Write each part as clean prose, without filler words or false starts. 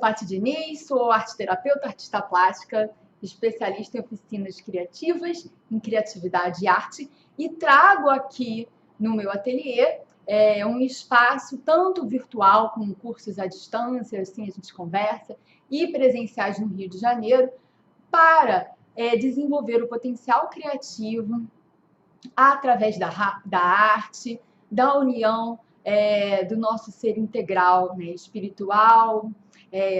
Paty Diniz, sou arte-terapeuta, artista plástica, especialista em oficinas criativas, em criatividade e arte, e trago aqui no meu ateliê um espaço tanto virtual como cursos à distância, assim a gente conversa, e presenciais no Rio de Janeiro, para desenvolver o potencial criativo através da arte, da união do nosso ser integral, né, espiritual,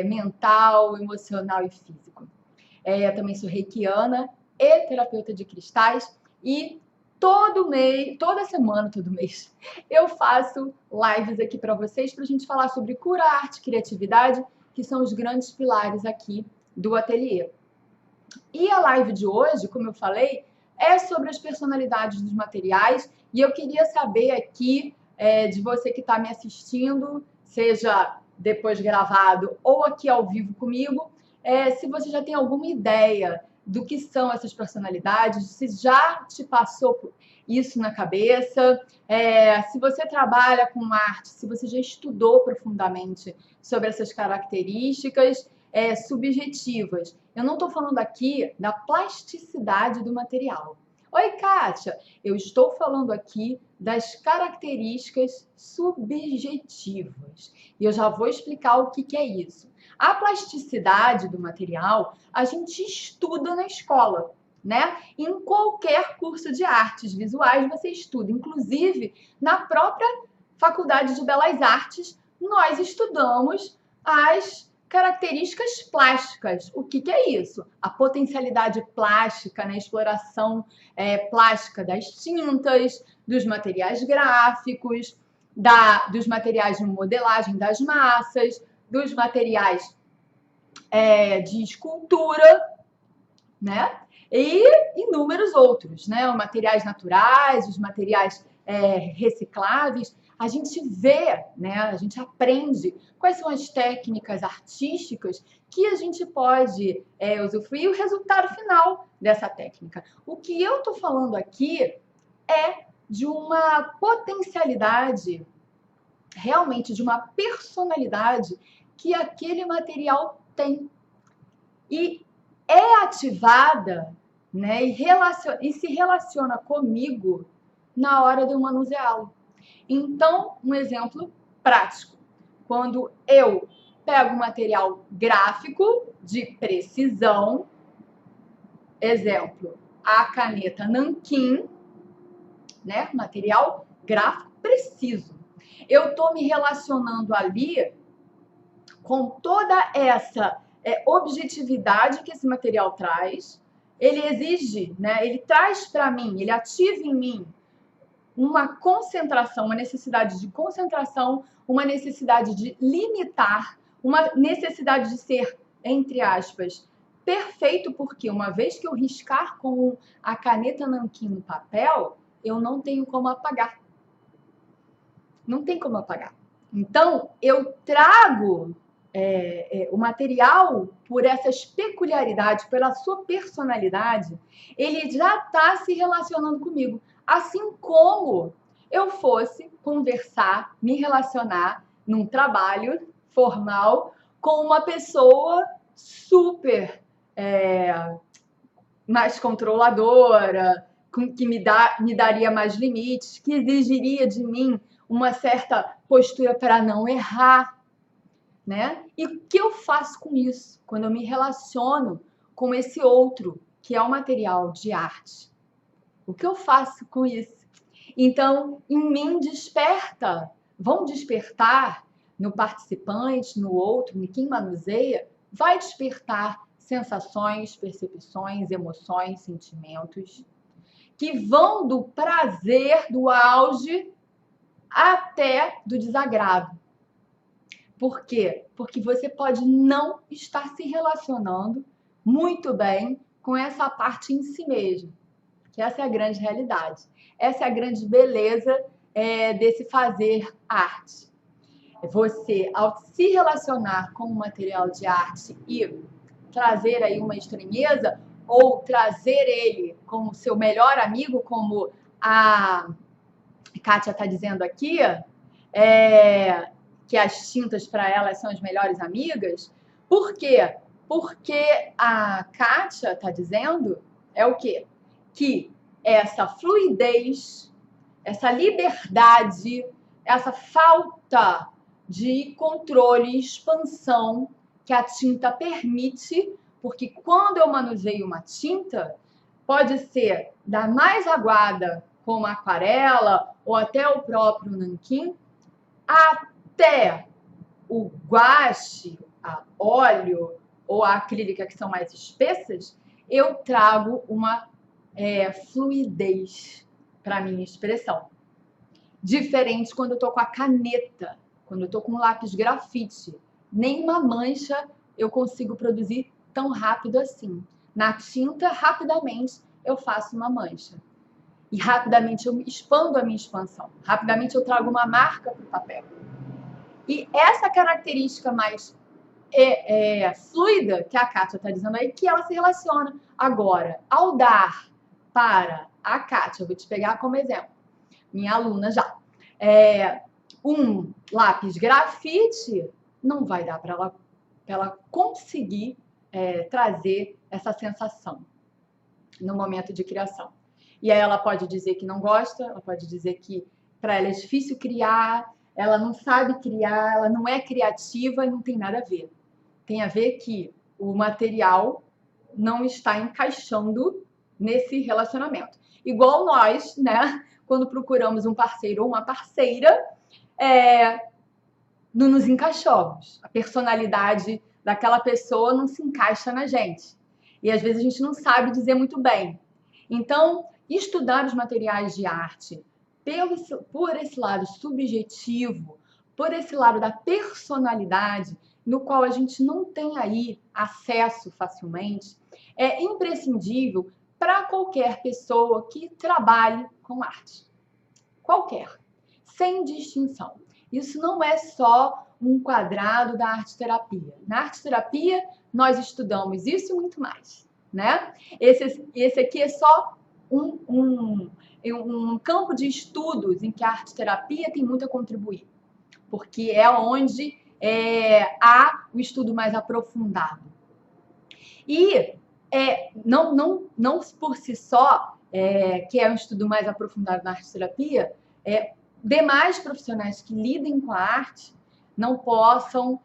mental, emocional e físico. Eu também sou reikiana e terapeuta de cristais e todo mês, eu faço lives aqui para vocês para a gente falar sobre cura, arte, criatividade, que são os grandes pilares aqui do ateliê. E a live de hoje, como eu falei, é sobre as personalidades dos materiais e eu queria saber aqui de você que está me assistindo, seja depois gravado ou aqui ao vivo comigo, se você já tem alguma ideia do que são essas personalidades, se já te passou isso na cabeça, se você trabalha com arte, se você já estudou profundamente sobre essas características subjetivas. Eu não estou falando aqui da plasticidade do material. Oi, Kátia! Eu estou falando aqui das características subjetivas. E eu já vou explicar o que é isso. A plasticidade do material a gente estuda na escola, né? Em qualquer curso de artes visuais você estuda. Inclusive, na própria Faculdade de Belas Artes, nós estudamos as características plásticas. O que é isso? A potencialidade plástica, né? Exploração plástica das tintas, dos materiais gráficos, dos materiais de modelagem das massas, dos materiais de escultura, né? E inúmeros outros, né? Os materiais naturais, os materiais recicláveis. A gente vê, né? A gente aprende quais são as técnicas artísticas que a gente pode usufruir e o resultado final dessa técnica. O que eu estou falando aqui é de uma potencialidade, realmente de uma personalidade que aquele material tem. E é ativada, né, e se relaciona comigo na hora de eu manuseá-lo. Então, um exemplo prático. Quando eu pego um material gráfico de precisão, exemplo, a caneta nanquim, né, material gráfico preciso. Eu estou me relacionando ali com toda essa objetividade que esse material traz. Ele exige, né, ele traz para mim, ele ativa em mim uma concentração, uma necessidade de concentração, uma necessidade de limitar, uma necessidade de ser, entre aspas, perfeito, porque uma vez que eu riscar com a caneta nanquim no papel, eu não tenho como apagar. Não tem como apagar. Então, eu trago o material, por essas peculiaridades, pela sua personalidade, ele já está se relacionando comigo. Assim como eu fosse conversar, me relacionar num trabalho formal com uma pessoa super mais controladora, que me daria mais limites, que exigiria de mim uma certa postura para não errar, né? E o que eu faço com isso quando eu me relaciono com esse outro, que é o material de arte? O que eu faço com isso? Então, em mim vão despertar no participante, no outro, em quem manuseia, vai despertar sensações, percepções, emoções, sentimentos, que vão do prazer, do auge, até do desagrado. Por quê? Porque você pode não estar se relacionando muito bem com essa parte em si mesmo. Que essa é a grande realidade. Essa é a grande beleza desse fazer arte. Você, ao se relacionar com o material de arte e trazer aí uma estranheza, ou trazer ele como seu melhor amigo, como a Kátia está dizendo aqui, que as tintas para elas são as melhores amigas, Por quê? Porque a Kátia está dizendo é o quê? Que essa fluidez, essa liberdade, essa falta de controle e expansão que a tinta permite, porque quando eu manuseio uma tinta, pode ser da mais aguada, como a aquarela, ou até o próprio nanquim, até o guache, a óleo ou a acrílica, que são mais espessas, eu trago uma fluidez para a minha expressão. Diferente quando eu estou com a caneta, quando eu estou com o lápis grafite. Nenhuma mancha eu consigo produzir tão rápido assim. Na tinta, rapidamente, eu faço uma mancha. E rapidamente eu expando a minha expansão. Rapidamente eu trago uma marca para o papel. E essa característica mais fluida que a Kátia está dizendo aí, que ela se relaciona. Agora, ao dar para a Kátia, eu vou te pegar como exemplo, minha aluna já, um lápis grafite, não vai dar para ela conseguir trazer essa sensação no momento de criação. E aí ela pode dizer que não gosta, ela pode dizer que para ela é difícil criar, ela não sabe criar, ela não é criativa e não tem nada a ver. Tem a ver que o material não está encaixando nesse relacionamento. Igual nós, né? Quando procuramos um parceiro ou uma parceira, não nos encaixamos. A personalidade daquela pessoa não se encaixa na gente. E às vezes a gente não sabe dizer muito bem. Então, estudar os materiais de arte por esse lado subjetivo, por esse lado da personalidade, no qual a gente não tem aí acesso facilmente, é imprescindível para qualquer pessoa que trabalhe com arte. Qualquer, sem distinção. Isso não é só um quadrado da arte-terapia. Na arte-terapia, nós estudamos isso e muito mais, né? Esse aqui é só um campo de estudos em que a arte-terapia tem muito a contribuir, porque é onde há o estudo mais aprofundado. E não por si só, que é um estudo mais aprofundado na arte-terapia, demais profissionais que lidem com a arte não possam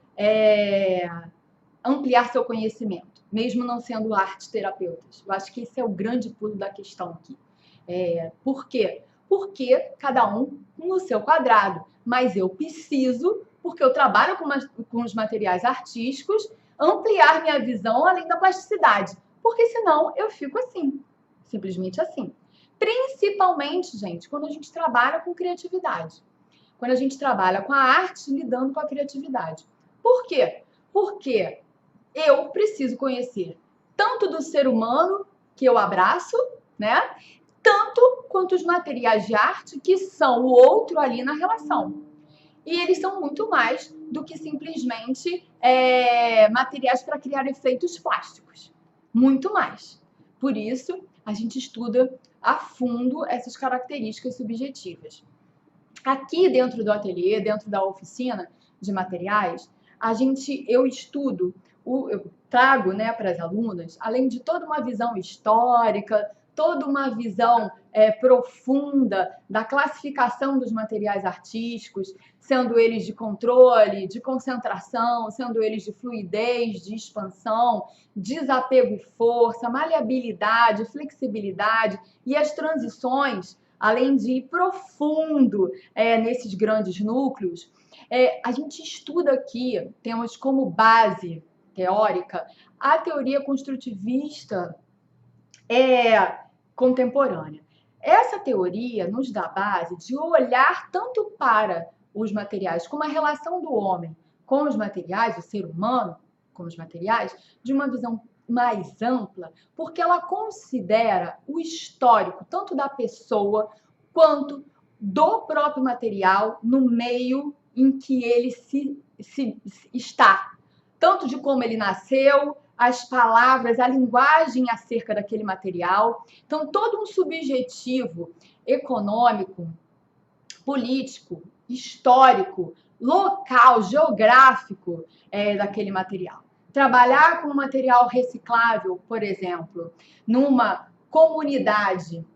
ampliar seu conhecimento, mesmo não sendo arte-terapeutas. Eu acho que esse é o grande pulo da questão aqui. Por quê? Porque cada um no seu quadrado, mas eu preciso, porque eu trabalho com os materiais artísticos, ampliar minha visão além da plasticidade, porque senão eu fico assim, simplesmente assim. Principalmente, gente, quando a gente trabalha com criatividade, quando a gente trabalha com a arte lidando com a criatividade. Por quê? Porque eu preciso conhecer tanto do ser humano que eu abraço, né? Tanto quanto os materiais de arte que são o outro ali na relação. E eles são muito mais do que simplesmente materiais para criar efeitos plásticos. Muito mais. Por isso, a gente estuda a fundo essas características subjetivas. Aqui dentro do ateliê, dentro da oficina de materiais, eu estudo, eu trago, né, para as alunas, além de toda uma visão histórica, toda uma visão profunda da classificação dos materiais artísticos, sendo eles de controle, de concentração, sendo eles de fluidez, de expansão, desapego e força, maleabilidade, flexibilidade e as transições, além de ir profundo nesses grandes núcleos. A gente estuda aqui, temos como base teórica a teoria construtivista contemporânea. Essa teoria nos dá base de olhar tanto para os materiais, como a relação do homem com os materiais, o ser humano com os materiais, de uma visão mais ampla, porque ela considera o histórico tanto da pessoa quanto do próprio material no meio em que ele se está, tanto de como ele nasceu, as palavras, a linguagem acerca daquele material. Então, todo um subjetivo econômico, político, histórico, local, geográfico daquele material. Trabalhar com material reciclável, por exemplo, numa comunidade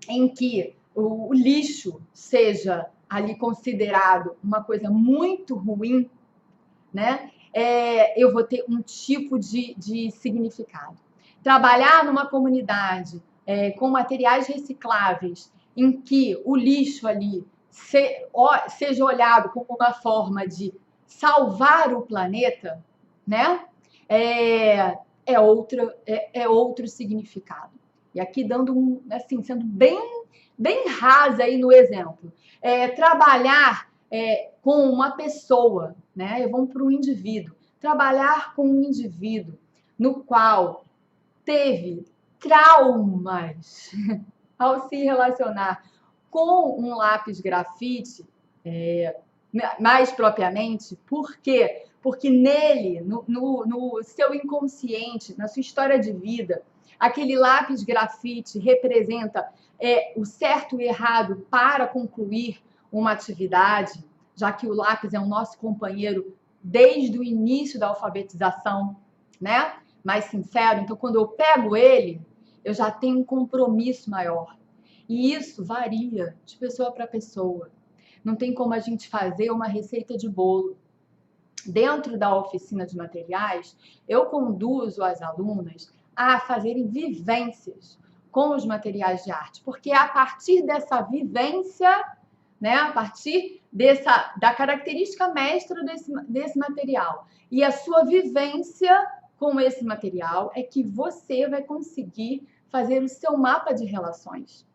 em que o lixo seja ali considerado uma coisa muito ruim, né? Eu vou ter um tipo de significado. Trabalhar numa comunidade com materiais recicláveis, em que o lixo ali seja olhado como uma forma de salvar o planeta, né? Outro significado. E aqui dando assim, sendo bem rasa aí no exemplo. Trabalhar com uma pessoa, né? Vamos para um indivíduo. Trabalhar com um indivíduo no qual teve traumas ao se relacionar com um lápis grafite, mais propriamente, por quê? Porque nele, no seu inconsciente, na sua história de vida, aquele lápis grafite representa o certo e o errado para concluir uma atividade, já que o lápis é o nosso companheiro desde o início da alfabetização, né? Mais sincero. Então, quando eu pego ele, eu já tenho um compromisso maior. E isso varia de pessoa para pessoa. Não tem como a gente fazer uma receita de bolo. Dentro da oficina de materiais, eu conduzo as alunas a fazerem vivências com os materiais de arte, porque é a partir dessa vivência, né, a partir da característica mestra desse material e a sua vivência com esse material é que você vai conseguir fazer o seu mapa de relações.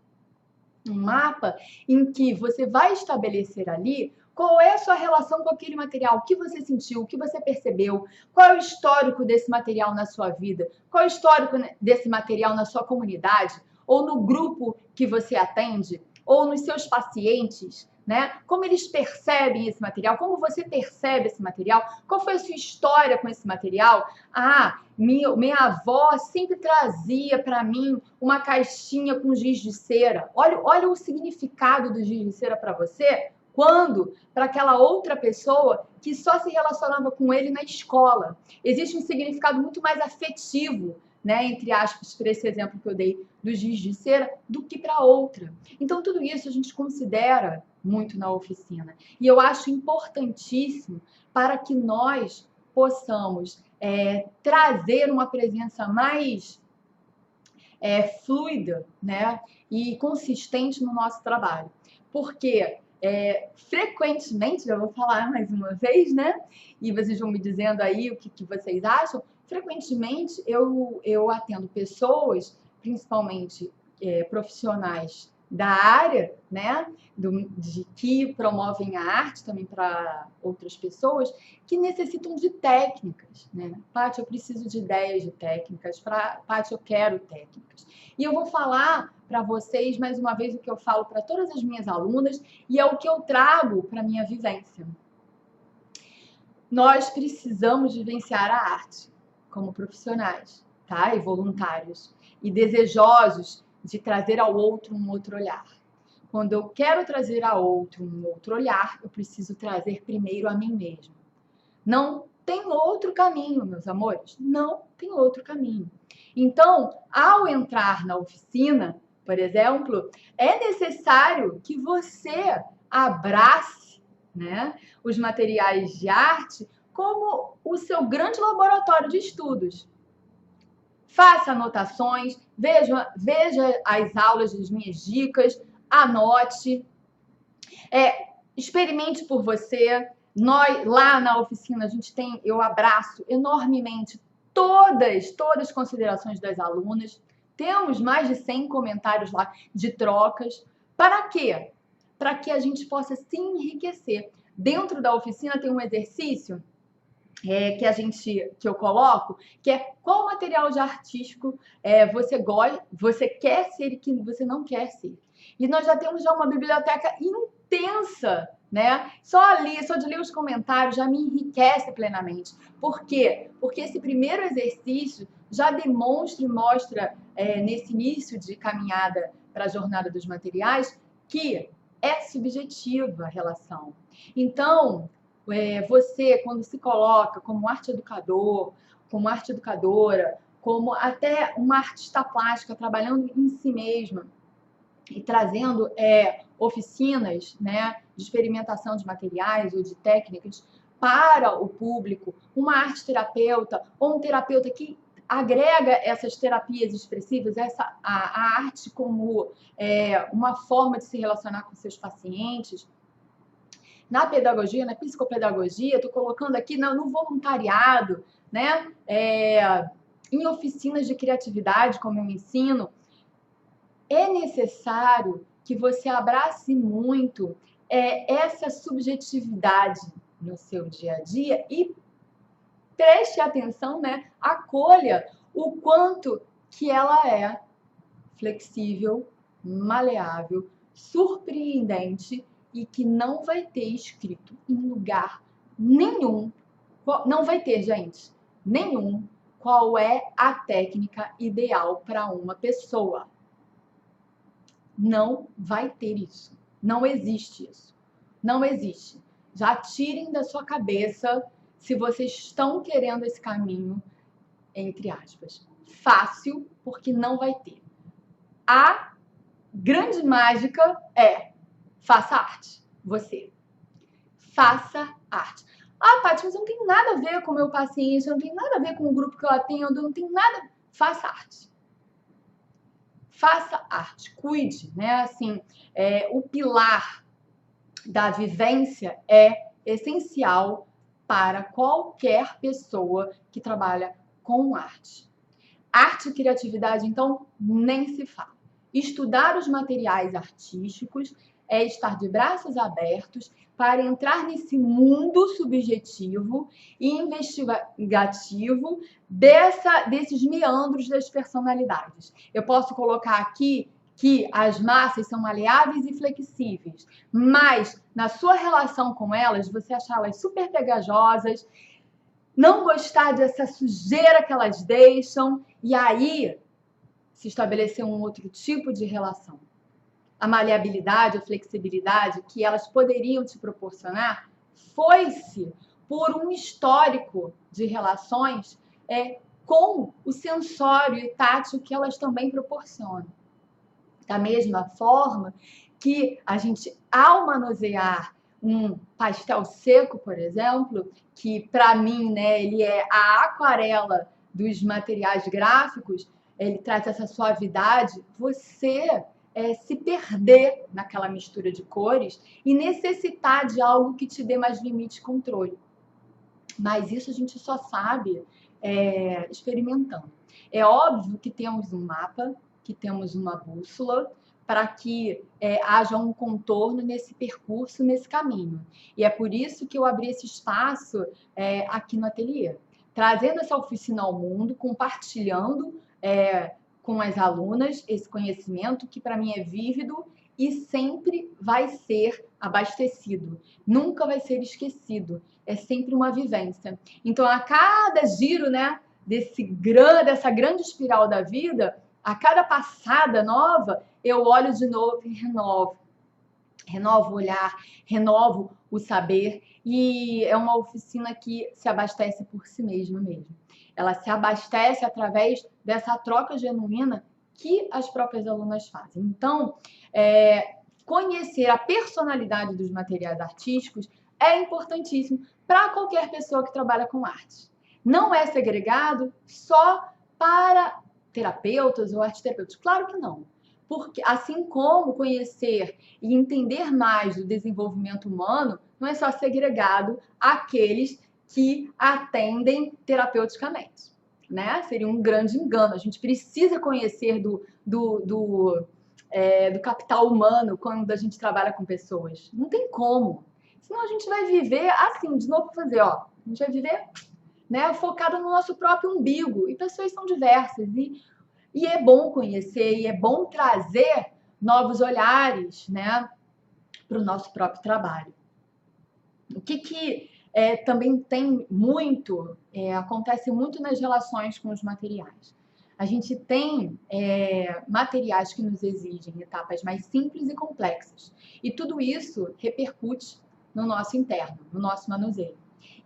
Um mapa em que você vai estabelecer ali qual é a sua relação com aquele material, o que você sentiu, o que você percebeu, qual é o histórico desse material na sua vida, qual é o histórico desse material na sua comunidade, ou no grupo que você atende, ou nos seus pacientes, né? Como eles percebem esse material, como você percebe esse material, qual foi a sua história com esse material. Minha avó sempre trazia para mim uma caixinha com giz de cera. Olha o significado do giz de cera para você, quando para aquela outra pessoa que só se relacionava com ele na escola. Existe um significado muito mais afetivo, né, entre aspas, para esse exemplo que eu dei do giz de cera, do que para outra. Então, tudo isso a gente considera muito na oficina. E eu acho importantíssimo para que nós possamos trazer uma presença mais fluida, né, e consistente no nosso trabalho. Porque frequentemente, eu vou falar mais uma vez, né? E vocês vão me dizendo aí o que vocês acham. Frequentemente eu atendo pessoas, principalmente profissionais da área, né? Que promovem a arte também para outras pessoas, que necessitam de técnicas, né? Paty, eu preciso de ideias de técnicas. Paty, eu quero técnicas. E eu vou falar para vocês, mais uma vez, o que eu falo para todas as minhas alunas e é o que eu trago para a minha vivência. Nós precisamos vivenciar a arte como profissionais, tá? E voluntários. E desejosos de trazer ao outro um outro olhar. Quando eu quero trazer ao outro um outro olhar, eu preciso trazer primeiro a mim mesmo. Não tem outro caminho, meus amores. Não tem outro caminho. Então, ao entrar na oficina, por exemplo, é necessário que você abrace, né, os materiais de arte como o seu grande laboratório de estudos. Faça anotações, veja as aulas das minhas dicas, anote, experimente por você. Nós, lá na oficina, eu abraço enormemente todas as considerações das alunas. Temos mais de 100 comentários lá de trocas. Para quê? Para que a gente possa se enriquecer. Dentro da oficina tem um exercício que eu coloco, que é qual material de artístico você quer ser e que você não quer ser. E nós já temos uma biblioteca intensa, né? Só de ler os comentários já me enriquece plenamente. Por quê? Porque esse primeiro exercício já demonstra e mostra nesse início de caminhada para a jornada dos materiais que é subjetiva a relação. Então, você, quando se coloca como arte educador, como arte educadora, como até uma artista plástica trabalhando em si mesma e trazendo oficinas, né, de experimentação de materiais ou de técnicas para o público, uma arte terapeuta ou um terapeuta que agrega essas terapias expressivas, a arte como uma forma de se relacionar com seus pacientes. Na pedagogia, na psicopedagogia, estou colocando aqui no voluntariado, né? Em oficinas de criatividade, como eu ensino, é necessário que você abrace muito essa subjetividade no seu dia a dia e preste atenção, né? Acolha o quanto que ela é flexível, maleável, surpreendente e que não vai ter escrito em lugar nenhum, não vai ter, gente, nenhum, qual é a técnica ideal para uma pessoa. Não vai ter isso. Não existe isso. Não existe. Já tirem da sua cabeça se vocês estão querendo esse caminho, entre aspas, fácil, porque não vai ter. A grande mágica é faça arte. Você. Faça arte. Ah, Paty, mas não tem nada a ver com o meu paciente, não tem nada a ver com o grupo que eu atendo, não tem nada. Faça arte. Faça arte, cuide, né? Assim, o pilar da vivência é essencial para qualquer pessoa que trabalha com arte. Arte e criatividade, então, nem se fala. Estudar os materiais artísticos é estar de braços abertos para entrar nesse mundo subjetivo e investigativo desses meandros das personalidades. Eu posso colocar aqui que as massas são maleáveis e flexíveis, mas na sua relação com elas, você achá-las super pegajosas, não gostar dessa sujeira que elas deixam, e aí se estabelecer um outro tipo de relação. A maleabilidade, a flexibilidade que elas poderiam te proporcionar foi-se por um histórico de relações com o sensório e tátil que elas também proporcionam. Da mesma forma que a gente, ao manusear um pastel seco, por exemplo, que para mim, né, ele é a aquarela dos materiais gráficos, ele traz essa suavidade, você se perder naquela mistura de cores e necessitar de algo que te dê mais limite e controle. Mas isso a gente só sabe experimentando. É óbvio que temos um mapa, que temos uma bússola, para que haja um contorno nesse percurso, nesse caminho. E é por isso que eu abri esse espaço aqui no ateliê, trazendo essa oficina ao mundo, compartilhando com as alunas esse conhecimento que para mim é vívido e sempre vai ser abastecido, nunca vai ser esquecido, é sempre uma vivência. Então, a cada giro, né, dessa grande espiral da vida, a cada passada nova, eu olho de novo e renovo. Renovo o olhar, renovo o saber, e é uma oficina que se abastece por si mesma mesmo. Ela se abastece através dessa troca genuína que as próprias alunas fazem. Então, conhecer a personalidade dos materiais artísticos é importantíssimo para qualquer pessoa que trabalha com arte. Não é segregado só para terapeutas ou arteterapeutas? Claro que não. Porque, assim como conhecer e entender mais do desenvolvimento humano, não é só segregado àqueles que atendem terapeuticamente, né? Seria um grande engano. A gente precisa conhecer do capital humano quando a gente trabalha com pessoas. Não tem como. Senão a gente vai viver assim, de novo fazer, ó. A gente vai viver, né, focado no nosso próprio umbigo. E pessoas são diversas. E é bom conhecer, e é bom trazer novos olhares, né, para o nosso próprio trabalho. O que também tem muito, acontece muito nas relações com os materiais. A gente tem materiais que nos exigem etapas mais simples e complexas. E tudo isso repercute no nosso interno, no nosso manuseio.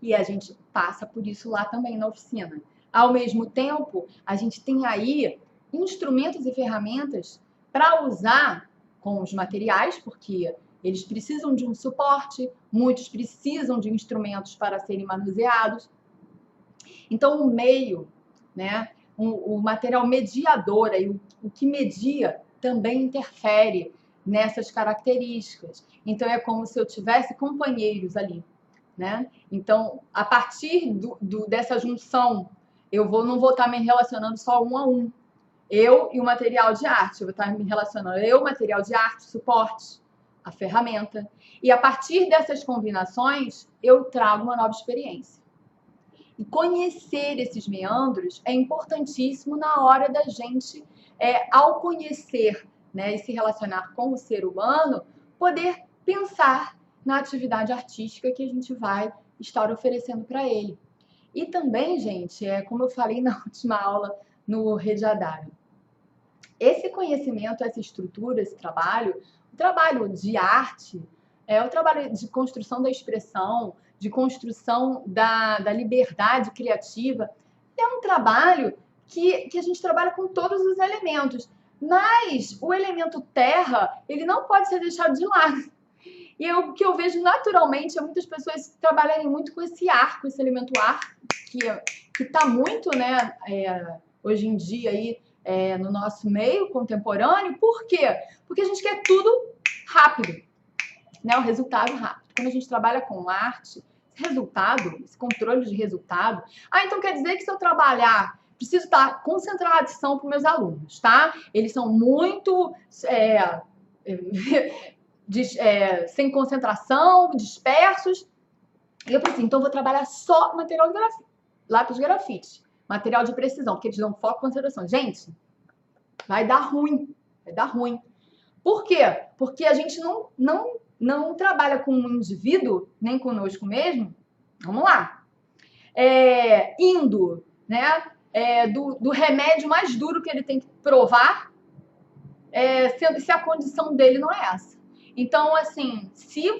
E a gente passa por isso lá também na oficina. Ao mesmo tempo, a gente tem aí instrumentos e ferramentas para usar com os materiais, porque eles precisam de um suporte, muitos precisam de instrumentos para serem manuseados. Então, o meio, né, o material mediador, aí, o que media, também interfere nessas características. Então, é como se eu tivesse companheiros ali, né? Então, a partir dessa junção, não vou estar me relacionando só um a um. Eu e o material de arte, eu vou estar me relacionando eu, material de arte, suporte, a ferramenta. E a partir dessas combinações, eu trago uma nova experiência. E conhecer esses meandros é importantíssimo na hora da gente, ao conhecer, né, e se relacionar com o ser humano, poder pensar na atividade artística que a gente vai estar oferecendo para ele. E também, gente, como eu falei na última aula no Rediadário, esse conhecimento, essa estrutura, esse trabalho, o trabalho de arte, o trabalho de construção da expressão, de construção da liberdade criativa, é um trabalho que a gente trabalha com todos os elementos. Mas o elemento terra, ele não pode ser deixado de lado. E o que eu vejo naturalmente é muitas pessoas trabalharem muito com esse ar, com esse elemento ar, que está muito, né, hoje em dia aí, no nosso meio contemporâneo. Por quê? Porque a gente quer tudo rápido, né? O resultado rápido. Quando a gente trabalha com arte, esse controle de resultado. Então quer dizer que se eu trabalhar, preciso estar concentração para os meus alunos, tá? Eles são muito sem concentração, dispersos. E eu pensei, então eu vou trabalhar só material de grafite, lápis de grafite, material de precisão, porque eles dão foco e concentração. Gente, vai dar ruim, vai dar ruim. Por quê? Porque a gente não trabalha com um indivíduo, nem conosco mesmo. Vamos lá. Indo, né, do remédio mais duro que ele tem que provar, se a condição dele não é essa. Então, assim, se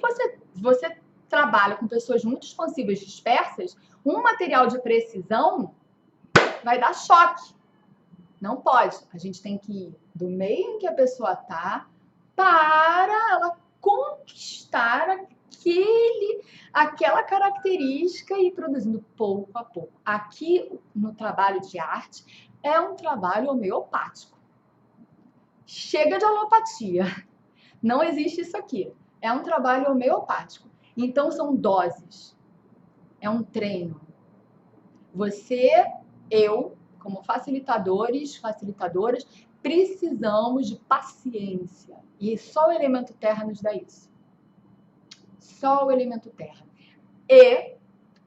você trabalha com pessoas muito expansivas, dispersas, um material de precisão vai dar choque. Não pode. A gente tem que ir do meio em que a pessoa está para ela conquistar aquela característica e ir produzindo pouco a pouco. Aqui, no trabalho de arte, é um trabalho homeopático. Chega de alopatia. Não existe isso aqui. É um trabalho homeopático. Então, são doses. É um treino. Você, eu, como facilitadoras, precisamos de paciência. E só o elemento terra nos dá isso. Só o elemento terra. E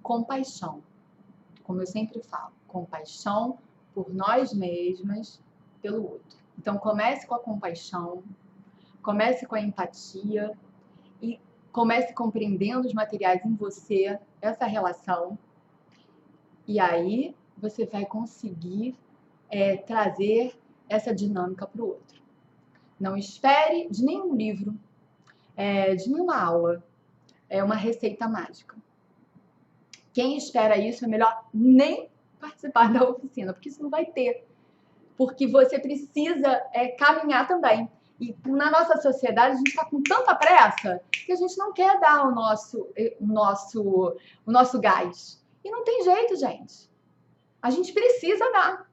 compaixão. Como eu sempre falo, compaixão por nós mesmas, pelo outro. Então, comece com a compaixão, comece com a empatia e comece compreendendo os materiais em você, essa relação. E aí você vai conseguir trazer essa dinâmica para o outro. Não espere de nenhum livro, de nenhuma aula, uma receita mágica. Quem espera isso é melhor nem participar da oficina, porque isso não vai ter. Porque você precisa caminhar também. E na nossa sociedade a gente está com tanta pressa que a gente não quer dar o nosso gás. E não tem jeito, gente. A gente precisa dar.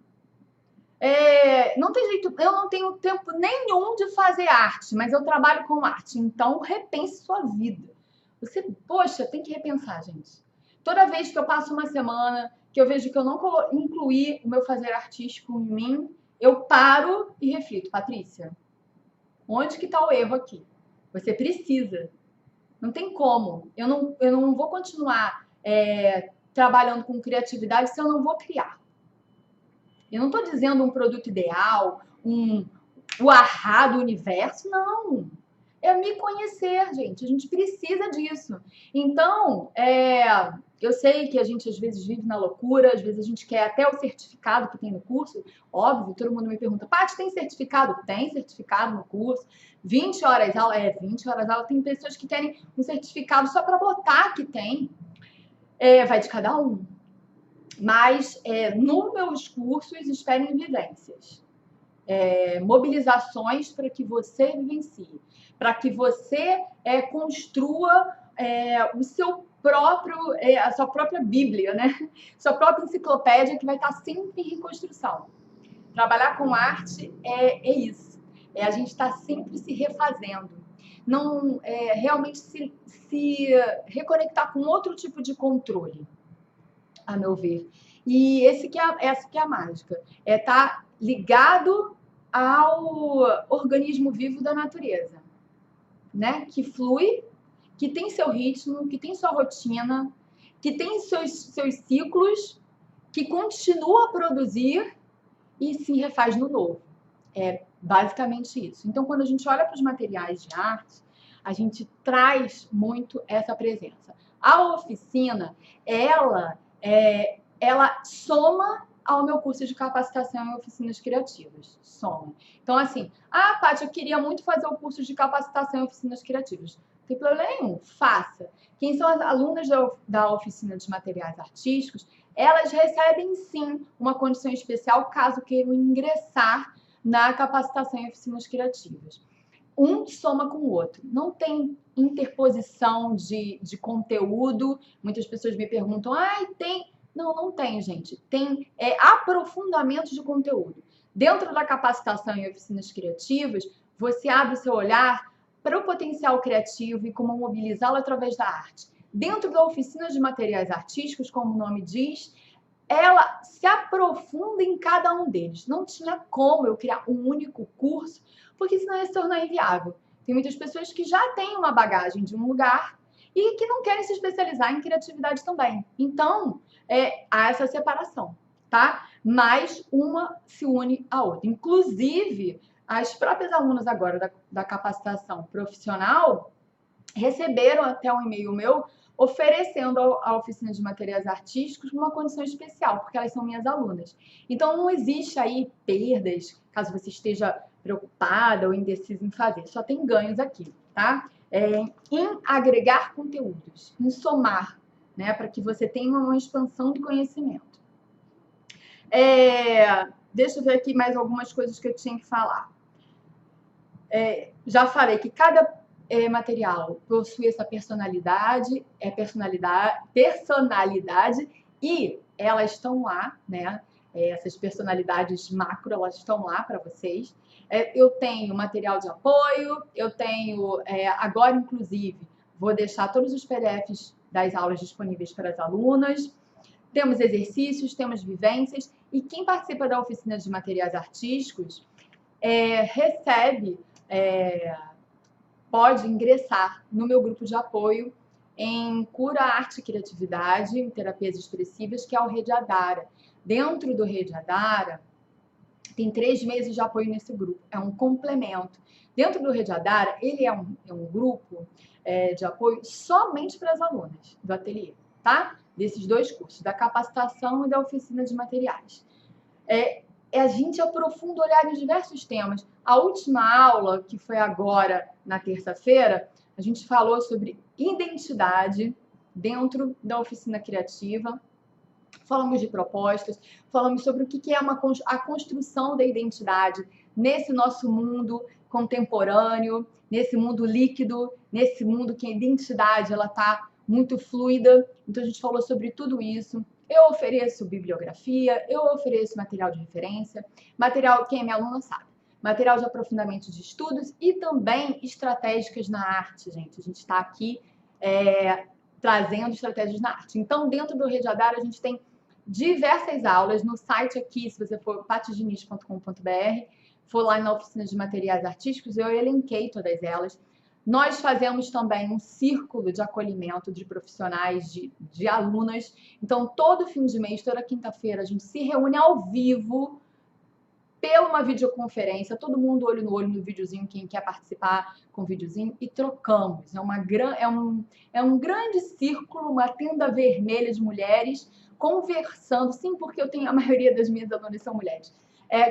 Não tem jeito, eu não tenho tempo nenhum de fazer arte, mas eu trabalho com arte. Então, repense sua vida. Poxa, tem que repensar, gente. Toda vez que eu passo uma semana, que eu vejo que eu não incluí o meu fazer artístico em mim, eu paro e reflito. Patrícia, onde que está o erro aqui? Você precisa. Não tem como. Eu não vou continuar trabalhando com criatividade se eu não vou criar. Eu não estou dizendo um produto ideal, o ahá do universo, não. É me conhecer, gente. A gente precisa disso. Então, Eu sei que a gente às vezes vive na loucura, às vezes a gente quer até o certificado que tem no curso. Óbvio, todo mundo me pergunta, Paty, tem certificado? Tem certificado no curso. 20 horas aula? 20 horas aula. Tem pessoas que querem um certificado só para botar que tem. Vai de cada um. Mas nos meus cursos esperem vivências. Mobilizações para que você vivencie, para que você construa o seu próprio, a sua própria Bíblia, né? Sua própria enciclopédia que vai estar sempre em reconstrução. Trabalhar com arte é isso. A gente está sempre se refazendo. Não realmente se reconectar com outro tipo de controle, a meu ver. E essa que é a mágica. Estar ligado ao organismo vivo da natureza, né? Que flui, que tem seu ritmo, que tem sua rotina, que tem seus ciclos, que continua a produzir e se refaz no novo. É basicamente isso. Então, quando a gente olha para os materiais de arte, a gente traz muito essa presença. A oficina, ela soma ao meu curso de capacitação em oficinas criativas. Soma. Então, assim, Paty, eu queria muito fazer o curso de capacitação em oficinas criativas. Não tem problema nenhum, faça. Quem são as alunas da oficina de materiais artísticos, elas recebem, sim, uma condição especial caso queiram ingressar na capacitação em oficinas criativas. Um soma com o outro. Não tem interposição de conteúdo. Muitas pessoas me perguntam, tem... Não tem, gente. Tem aprofundamento de conteúdo. Dentro da capacitação em oficinas criativas, você abre o seu olhar para o potencial criativo e como mobilizá-lo através da arte. Dentro da oficina de materiais artísticos, como o nome diz, ela se aprofunda em cada um deles. Não tinha como eu criar um único curso, porque senão ia se tornar inviável. Tem muitas pessoas que já têm uma bagagem de um lugar e que não querem se especializar em criatividade também. Então, há essa separação, tá? Mas uma se une à outra. Inclusive, as próprias alunas agora da capacitação profissional receberam até um e-mail meu oferecendo a oficina de materiais artísticos uma condição especial, porque elas são minhas alunas. Então, não existe aí perdas, caso você esteja preocupada ou indecisa em fazer. Só tem ganhos aqui, tá? Em agregar conteúdos, em somar, né? Para que você tenha uma expansão do conhecimento. Deixa eu ver aqui mais algumas coisas que eu tinha que falar. Já falei que cada material possui essa personalidade e elas estão lá, né? Essas personalidades macro, elas estão lá para vocês. Eu tenho material de apoio, eu tenho, agora inclusive, vou deixar todos os PDFs das aulas disponíveis para as alunas. Temos exercícios, temos vivências, e quem participa da oficina de materiais artísticos recebe... pode ingressar no meu grupo de apoio em cura, arte e criatividade, em terapias expressivas, que é o Rede Adara. Dentro do Rede Adara, tem 3 meses de apoio nesse grupo, é um complemento. Dentro do Rede Adara, ele é um grupo de apoio somente para as alunas do ateliê, tá? Desses 2 cursos, da capacitação e da oficina de materiais. A gente aprofunda olhar em diversos temas. A última aula, que foi agora na terça-feira, a gente falou sobre identidade dentro da oficina criativa. Falamos de propostas, falamos sobre o que é a construção da identidade nesse nosso mundo contemporâneo, nesse mundo líquido, nesse mundo que a identidade está muito fluida. Então, a gente falou sobre tudo isso. Eu ofereço bibliografia, eu ofereço material de referência, material, quem é minha aluna sabe, material de aprofundamento de estudos e também estratégicas na arte, gente. A gente está aqui trazendo estratégias na arte. Então, dentro do Rede Adara, a gente tem diversas aulas no site aqui, se você for patidiniz.com.br, for lá na oficina de materiais artísticos, eu elenquei todas elas. Nós fazemos também um círculo de acolhimento de profissionais, de alunas. Então, todo fim de mês, toda quinta-feira, a gente se reúne ao vivo pela uma videoconferência, todo mundo olho no olho no videozinho, quem quer participar com o videozinho, e trocamos. É um grande círculo, uma tenda vermelha de mulheres conversando, sim, porque eu tenho a maioria das minhas alunas são mulheres,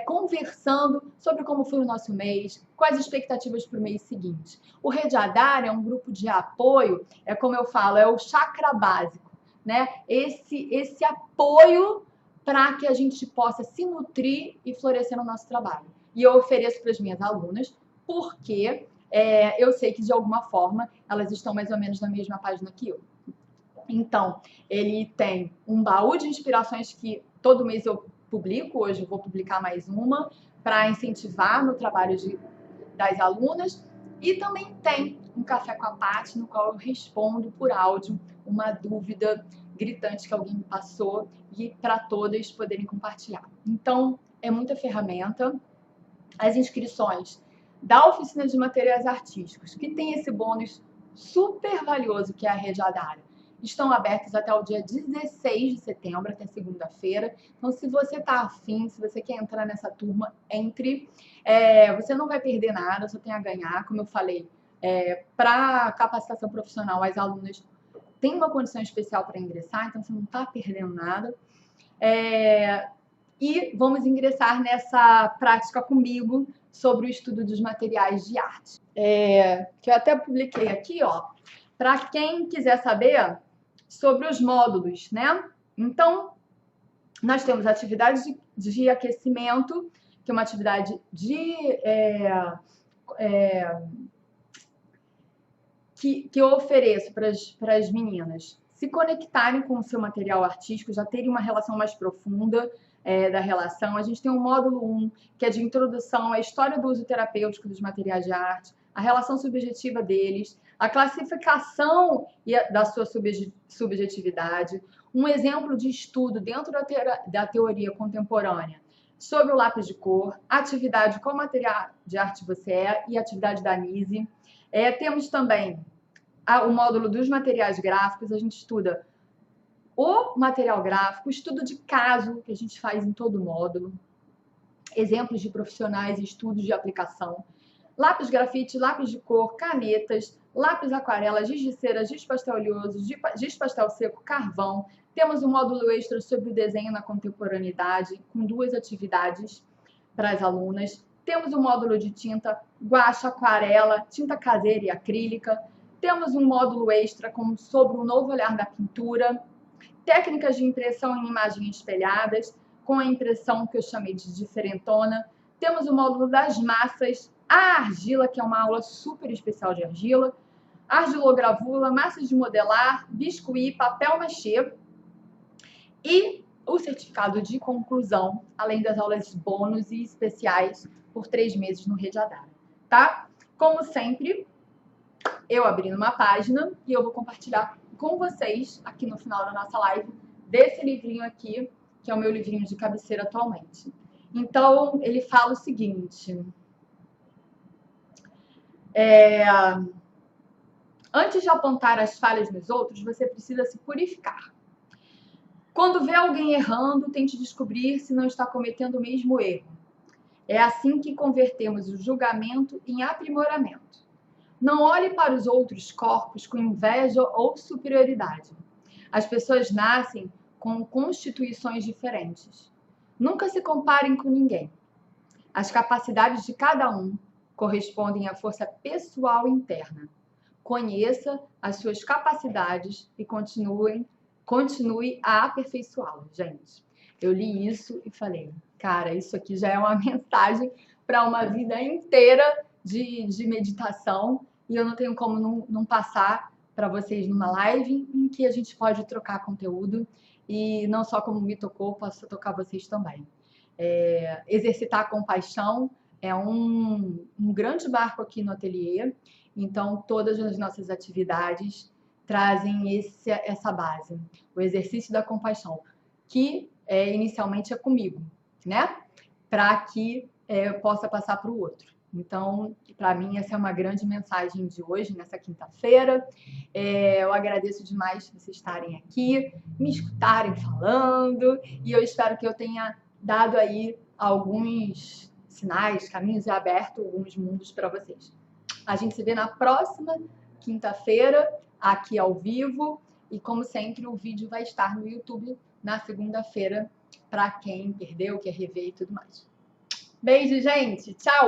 conversando sobre como foi o nosso mês, quais as expectativas para o mês seguinte. O Rede Adara é um grupo de apoio, como eu falo, é o chakra básico, né? Esse apoio para que a gente possa se nutrir e florescer no nosso trabalho. E eu ofereço para as minhas alunas, porque eu sei que, de alguma forma, elas estão mais ou menos na mesma página que eu. Então, ele tem um baú de inspirações que todo mês eu publico, hoje eu vou publicar mais uma, para incentivar no trabalho das alunas. E também tem um Café com a Paty, no qual eu respondo por áudio uma dúvida gritante que alguém me passou e para todas poderem compartilhar. Então, é muita ferramenta. As inscrições da oficina de materiais artísticos, que tem esse bônus super valioso que é a Rede Adara, estão abertas até o dia 16 de setembro, até segunda-feira. Então, se você está afim, se você quer entrar nessa turma, entre. Você não vai perder nada, só tem a ganhar. Como eu falei, para capacitação profissional, as alunas têm uma condição especial para ingressar, então você não está perdendo nada. E vamos ingressar nessa prática comigo sobre o estudo dos materiais de arte. Que eu até publiquei aqui, ó, para quem quiser saber sobre os módulos, né? Então, nós temos atividades de aquecimento, que é uma atividade que eu ofereço para as meninas se conectarem com o seu material artístico, já terem uma relação mais profunda da relação. A gente tem um módulo 1, que é de introdução à história do uso terapêutico dos materiais de arte, a relação subjetiva deles, a classificação da sua subjetividade, um exemplo de estudo dentro da teoria contemporânea sobre o lápis de cor, atividade qual material de arte você é e atividade da Nise. Temos também o módulo dos materiais gráficos, a gente estuda o material gráfico, estudo de caso, que a gente faz em todo o módulo, exemplos de profissionais e estudos de aplicação, lápis grafite, lápis de cor, canetas, lápis aquarela, giz de cera, giz pastel oleoso, giz pastel seco, carvão. Temos um módulo extra sobre o desenho na contemporaneidade, com 2 atividades para as alunas. Temos um módulo de tinta, guache, aquarela, tinta caseira e acrílica. Temos um módulo extra sobre o novo olhar da pintura, técnicas de impressão em imagens espelhadas, com a impressão que eu chamei de diferentona. Temos o módulo das massas, a argila, que é uma aula super especial de argila, argilogravura, massas de modelar, biscuit, papel machê e o certificado de conclusão, além das aulas bônus e especiais por 3 meses no Rede Adara, tá? Como sempre, eu abrindo uma página e eu vou compartilhar com vocês, aqui no final da nossa live, desse livrinho aqui, que é o meu livrinho de cabeceira atualmente. Então, ele fala o seguinte: antes de apontar as falhas nos outros, você precisa se purificar. Quando vê alguém errando, tente descobrir se não está cometendo o mesmo erro. É assim que convertemos o julgamento em aprimoramento. Não olhe para os outros corpos com inveja ou superioridade. As pessoas nascem com constituições diferentes. Nunca se comparem com ninguém. As capacidades de cada um correspondem à força pessoal interna. Conheça as suas capacidades e continue a aperfeiçoá-las, gente. Eu li isso e falei, cara, isso aqui já é uma mensagem para uma vida inteira de meditação, e eu não tenho como não passar para vocês numa live em que a gente pode trocar conteúdo, e não só como me tocou, posso tocar vocês também. Exercitar a compaixão é um grande barco aqui no ateliê, então todas as nossas atividades trazem essa base, o exercício da compaixão, que inicialmente é comigo, né? Para que eu possa passar para o outro. Então, para mim, essa é uma grande mensagem de hoje, nessa quinta-feira. Eu agradeço demais vocês estarem aqui, me escutarem falando, e eu espero que eu tenha dado aí alguns sinais, caminhos abertos, alguns mundos para vocês. A gente se vê na próxima quinta-feira, aqui ao vivo. E, como sempre, o vídeo vai estar no YouTube na segunda-feira, para quem perdeu, quer rever e tudo mais. Beijo, gente! Tchau!